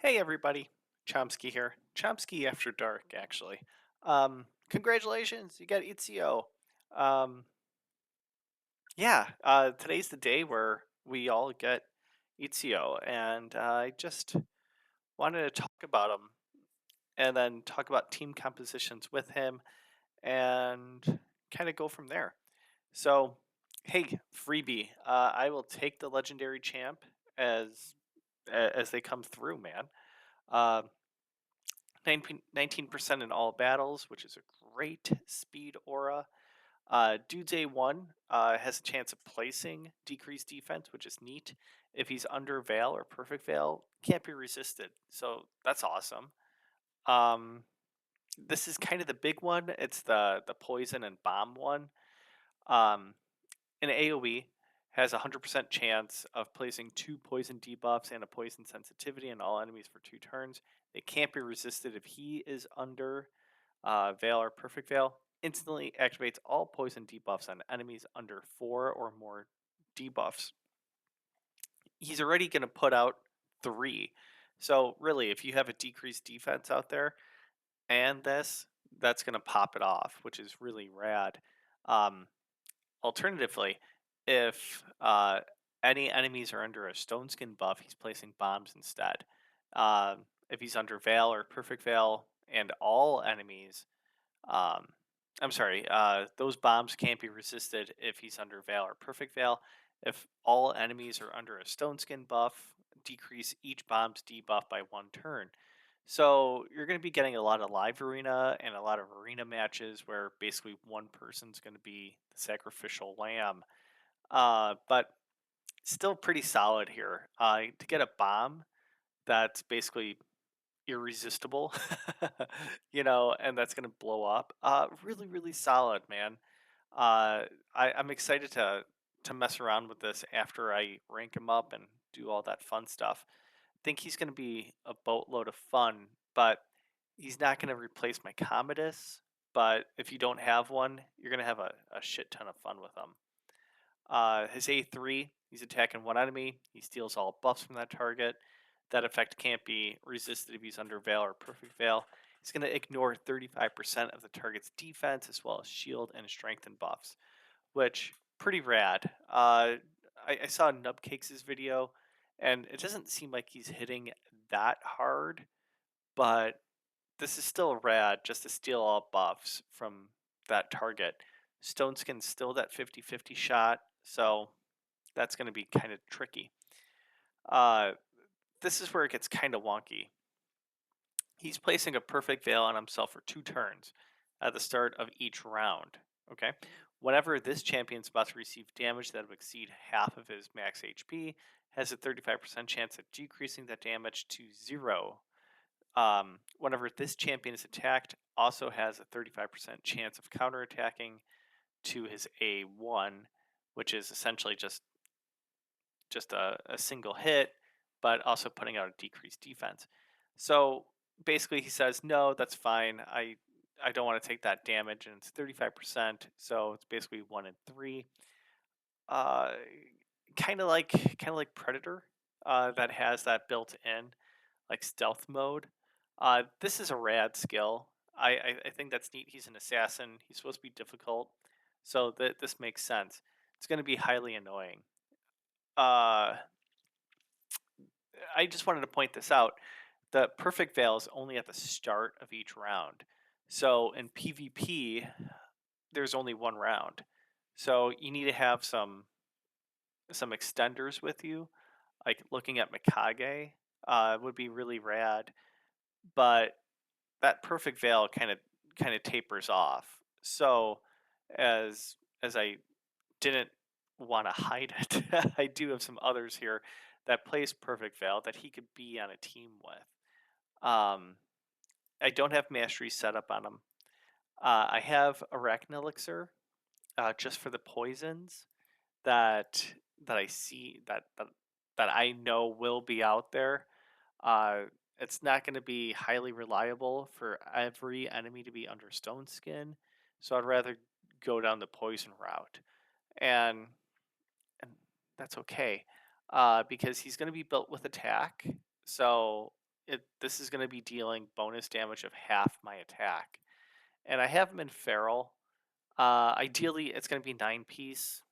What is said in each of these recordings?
Hey everybody, Chomsky here. Chomsky After Dark, actually. Congratulations, you got Ezio. Um, today's the day where we all get Ezio, and I just wanted to talk about him and then talk about team compositions with him and kind of go from there. So, hey, freebie, I will take the legendary champ as as they come through, man. Uh, 19% in all battles, which is a great speed aura. Dude's A1 has a chance of placing decreased defense, which is neat. If he's under Veil or Perfect Veil, can't be resisted. So that's awesome. Um, this is kind of the big one. It's the poison and bomb one. Um, an AoE has a 100% chance of placing 2 poison debuffs and a poison sensitivity on all enemies for 2 turns. They can't be resisted if he is under Veil or Perfect Veil. Instantly activates all poison debuffs on enemies under 4 or more debuffs. He's already going to put out 3. So really, if you have a decreased defense out there and this, that's going to pop it off, which is really rad. Um, Alternatively, if any enemies are under a Stone Skin buff, he's placing bombs instead. If he's under Veil or Perfect Veil, and all enemies, um, I'm sorry, those bombs can't be resisted if he's under Veil or Perfect Veil. If all enemies are under a Stone Skin buff, decrease each bomb's debuff by 1 turn. So you're going to be getting a lot of live arena and a lot of arena matches where basically one person's going to be the sacrificial lamb. But still pretty solid here. To get a bomb that's basically irresistible, and that's going to blow up. Really, really solid, man. I'm excited to mess around with this after I rank him up and do all that fun stuff. Think he's going to be a boatload of fun, but he's not going to replace my Commodus. But if you don't have one, you're going to have a shit ton of fun with him. His A3, he's attacking one enemy. He steals all buffs from that target. That effect can't be resisted if he's under Veil or Perfect Veil. He's going to ignore 35% of the target's defense as well as shield and strengthen buffs, which pretty rad. I saw Nubcakes' video, and it doesn't seem like he's hitting that hard, but this is still rad just to steal all buffs from that target. Stone Skin's still that 50-50 shot, so that's going to be kind of tricky. Uh, this is where it gets kind of wonky. He's placing a perfect veil on himself for 2 turns at the start of each round. Okay. Whenever this champion's about to receive damage that would exceed half of his max HP, has a 35% chance of decreasing that damage to 0. Whenever this champion is attacked, also has a 35% chance of counterattacking to his A1, which is essentially just a single hit, but also putting out a decreased defense. So basically, he says, no, that's fine. I don't want to take that damage, and it's 35%, so it's basically 1 in 3. Uh, kind of like Predator, that has that built in, like stealth mode. This is a rad skill. I think that's neat. He's an assassin. He's supposed to be difficult, so this makes sense. It's going to be highly annoying. Uh, I just wanted to point this out. The perfect veil is only at the start of each round. So in PvP, there's only 1 round. So you need to have some extenders with you. Like looking at Mikage would be really rad, but that perfect veil kind of tapers off. So as I didn't want to hide it, I do have some others here that plays perfect veil that he could be on a team with. Um, I don't have mastery set up on him. I have Arachne Elixir just for the poisons that I see that I know will be out there. Uh, it's not going to be highly reliable for every enemy to be under Stone Skin, so I'd rather go down the poison route, and and that's okay, because he's going to be built with attack. So this is going to be dealing bonus damage of half my attack, and I have him in feral. Ideally, it's going to be 9 piece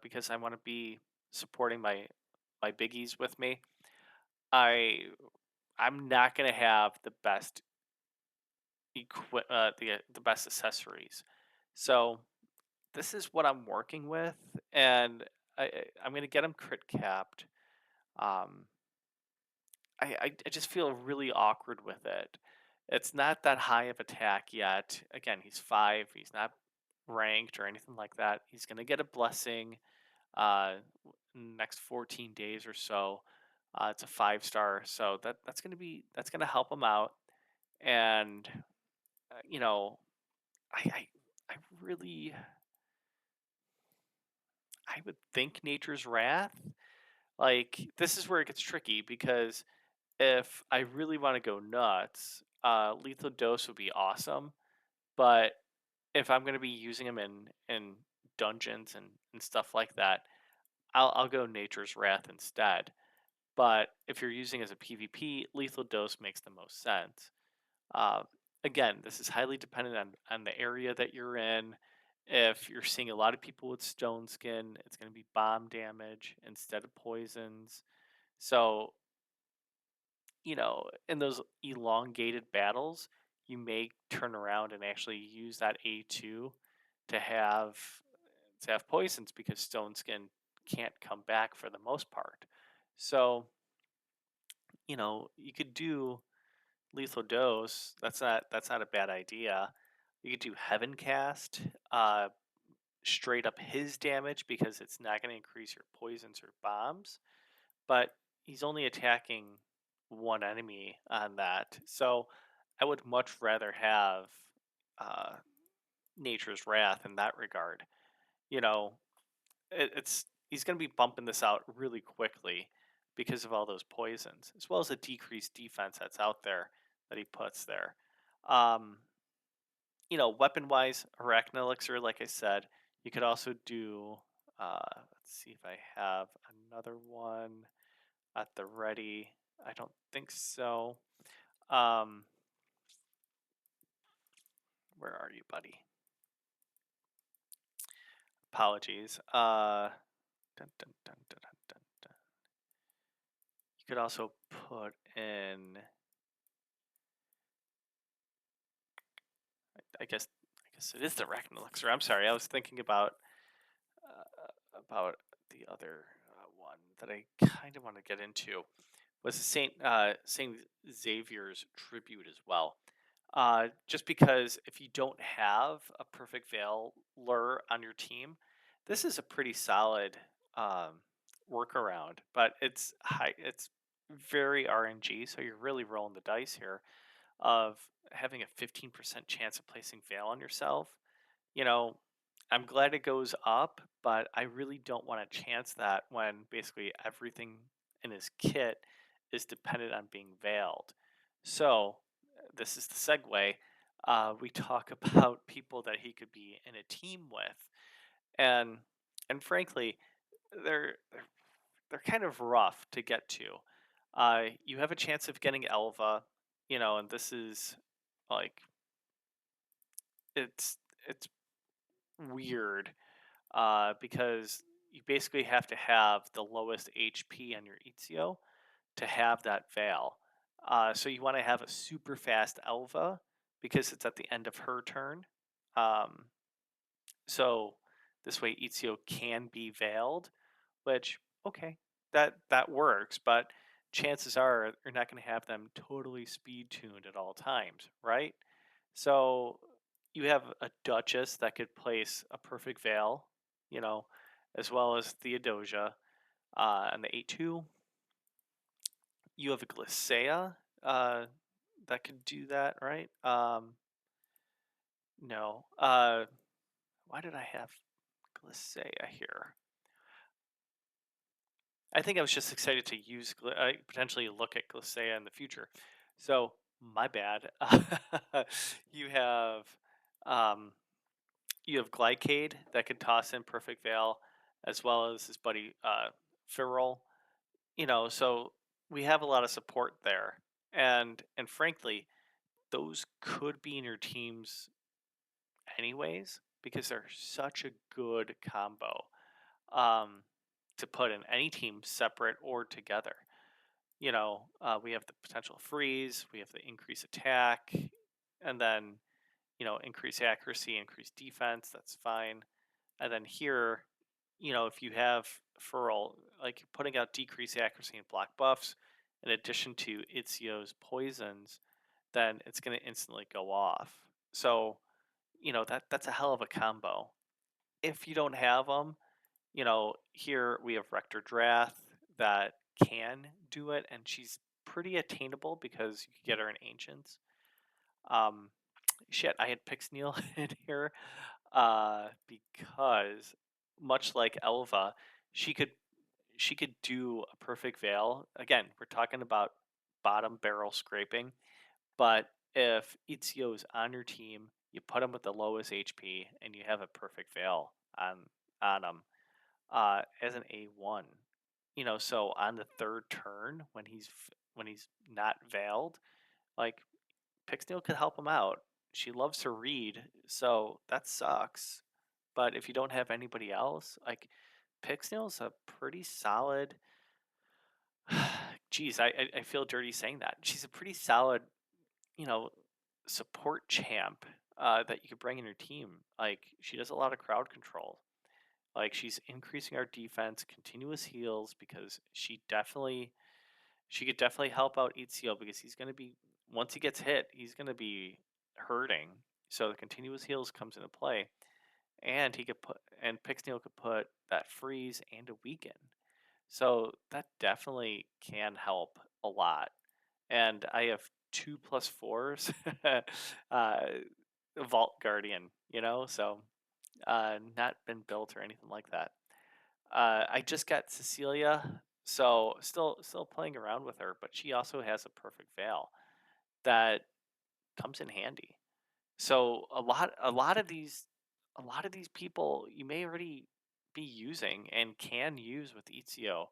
because I want to be supporting my biggies with me. I I'm not going to have the best the best accessories, so this is what I'm working with, and I'm going to get him crit capped. Um, I just feel really awkward with it. It's not that high of attack yet. Again, he's 5. He's not ranked or anything like that. He's gonna get a blessing uh, next 14 days or so. It's a 5 star, so that's gonna help him out. And you know, I really I would think Nature's Wrath. Like this is where it gets tricky because if I really want to go nuts, Lethal Dose would be awesome. But if I'm going to be using them in dungeons and stuff like that, I'll go Nature's Wrath instead. But if you're using it as a PvP, Lethal Dose makes the most sense. Uh, Again, this is highly dependent on the area that you're in. If you're seeing a lot of people with Stone Skin, it's going to be bomb damage instead of poisons. So in those elongated battles, you may turn around and actually use that A2 to have poisons because Stone Skin can't come back for the most part. So, you could do Lethal Dose. That's not a bad idea. You could do Heaven Cast, uh, straight up his damage because it's not going to increase your poisons or bombs, but he's only attacking one enemy on that. So I would much rather have uh, Nature's Wrath in that regard. You know, it's he's going to be bumping this out really quickly because of all those poisons, as well as the decreased defense that's out there that he puts there. Um, Weapon wise, Arachne Elixir, like I said, you could also do. Let's see if I have another one at the ready. I don't think so. Um, where are you, buddy? Apologies. Dun, dun, dun, dun, dun, dun, dun. You could also put in. I guess it is the Arachne Elixir. I'm sorry. I was thinking about the other one that I kind of want to get into. Was the Saint Xavier's tribute as well. Just because if you don't have a perfect veil lure on your team, this is a pretty solid um, workaround. But it's high. It's very RNG, so you're really rolling the dice here of having a 15% chance of placing veil on yourself. you know, I'm glad it goes up, but I really don't want to chance that when basically everything in his kit is dependent on being veiled. So, this is the segue. We talk about people that he could be in a team with, and frankly, they're they're kind of rough to get to. You have a chance of getting Elva, and this is like it's weird because you basically have to have the lowest HP on your Ezio to have that veil. So you want to have a super fast Elva because it's at the end of her turn. Um, so this way Ezio can be veiled, which okay, that works, but chances are you're not going to have them totally speed tuned at all times, right? So you have a Duchess that could place a perfect veil, you know, as well as Theodosia and the A2. You have a Glycea that could do that, right? No. Why did I have Glycea here? I think I was just excited to use potentially look at Glycea in the future. So my bad. you have um, you have Glycade that can toss in Perfect Veil, as well as his buddy Feral. So we have a lot of support there. And frankly, those could be in your teams anyways because they're such a good combo um, to put in any team separate or together. We have the potential freeze, we have the increase attack, and then increase accuracy, increase defense. That's fine. And then here, if you have Furl, like putting out decrease accuracy and block buffs, in addition to Itzio's poisons, then it's going to instantly go off. So, that's a hell of a combo. If you don't have them, here we have Rector Drath that can do it, and she's pretty attainable because you can get her in Ancients. Um, shit, I had Pixneal in here because much like Elva, she could she could do a perfect veil. Again, we're talking about bottom barrel scraping, but if Ezio is on your team, you put him with the lowest HP, and you have a perfect veil on him as an A1. So on the third turn when he's not veiled, like Pixneal could help him out. She loves to read, so that sucks. But if you don't have anybody else, like Pixneal's a pretty solid. Geez, I feel dirty saying that. She's a pretty solid, you know, support champ that you could bring in your team. Like she does a lot of crowd control. Like she's increasing our defense, continuous heals because she could definitely help out Ezio because he's going to be once he gets hit, he's going to be hurting. So the continuous heals comes into play, and Pixneal could put that freeze and a weaken. So that definitely can help a lot. And I have 2+4s, uh, Vault Guardian, so not been built or anything like that. I just got Cecilia, so still playing around with her, but she also has a perfect veil that comes in handy. So a lot of these people you may already be using and can use with Ezio.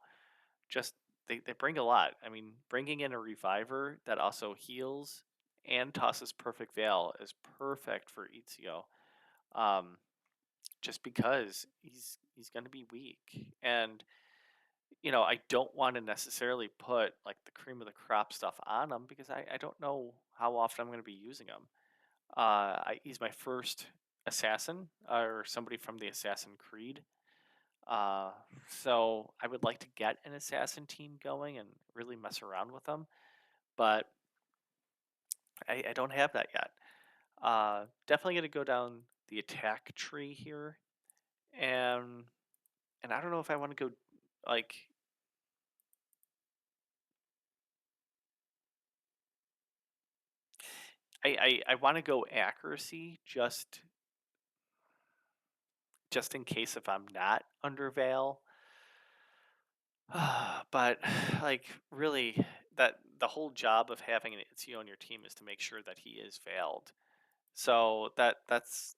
Just they bring a lot. I mean, bringing in a reviver that also heals and tosses perfect veil is perfect for Ezio. Um, just because he's going to be weak, and I don't want to necessarily put like the cream of the crop stuff on him because I don't know how often I'm going to be using him. He's my first assassin or somebody from the Assassin Creed. Uh, so I would like to get an assassin team going and really mess around with them, but I don't have that yet. Definitely going to go down the attack tree here, and I don't know if I want to go like I want to go accuracy just in case if I'm not under veil. But like really that the whole job of having an Ezio on your team is to make sure that he is veiled. So that's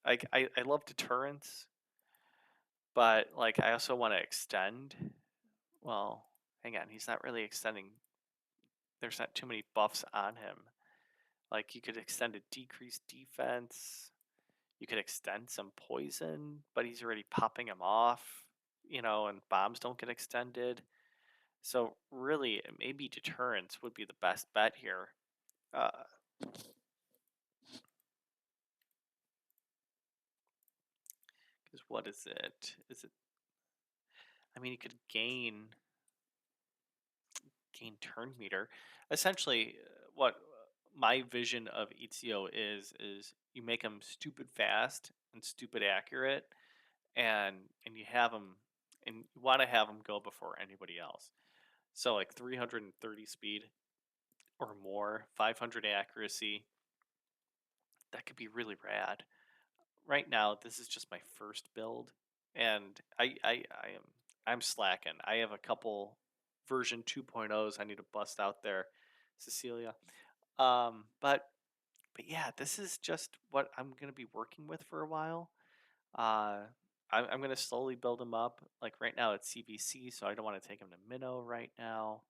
like I love deterrence, but like I also want to extend. Well, hang on, he's not really extending. There's not too many buffs on him. Like you could extend a decreased defense. You could extend some poison, but he's already popping him off, and bombs don't get extended. So really, maybe deterrence would be the best bet here. Because what is it? Is it? I mean, you could gain turn meter. Essentially, what my vision of Ezio is you make him stupid fast and stupid accurate, and you have him, and you want to have him go before anybody else. So like 330 speed or more, 500 accuracy. That could be really rad. Right now, this is just my first build, and I'm slacking. I have a couple version 2.0s I need to bust out there, Cecilia. But yeah, this is just what I'm gonna be working with for a while. Uh, I'm gonna slowly build him up. Like right now, it's CVC, so I don't want to take him to Minnow right now.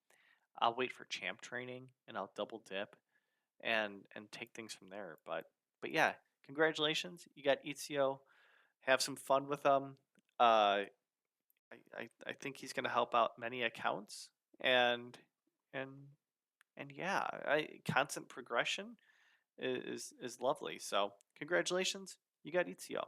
I'll wait for champ training and I'll double dip and take things from there. But yeah, congratulations, you got Ezio. Have some fun with him. I think he's going to help out many accounts, and and and yeah, constant progression is lovely. So congratulations, you got Ezio.